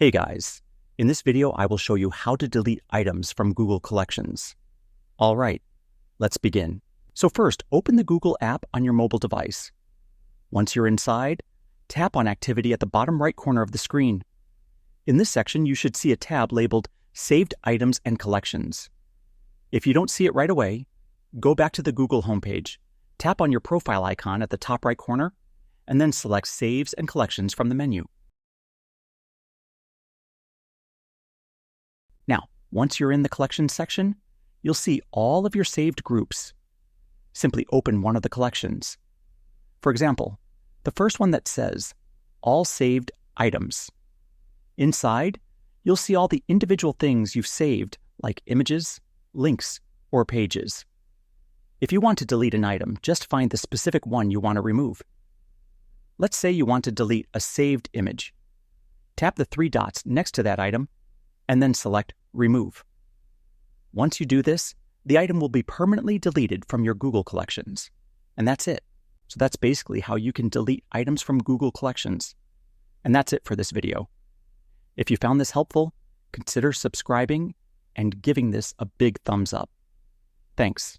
Hey guys, in this video I will show you how to delete items from Google Collections. All right, let's begin. So first, open the Google app on your mobile device. Once you're inside, tap on Activity at the bottom right corner of the screen. In this section, you should see a tab labeled Saved Items and Collections. If you don't see it right away, go back to the Google homepage, tap on your profile icon at the top right corner, and then select Saves and Collections from the menu. Now, once you're in the Collections section, you'll see all of your saved groups. Simply open one of the collections. For example, the first one that says All Saved Items. Inside, you'll see all the individual things you've saved, like images, links, or pages. If you want to delete an item, just find the specific one you want to remove. Let's say you want to delete a saved image. Tap the three dots next to that item, and then select Remove. Once you do this, the item will be permanently deleted from your Google Collections. And that's it. So that's basically how you can delete items from Google Collections. And that's it for this video. If you found this helpful, consider subscribing and giving this a big thumbs up. Thanks.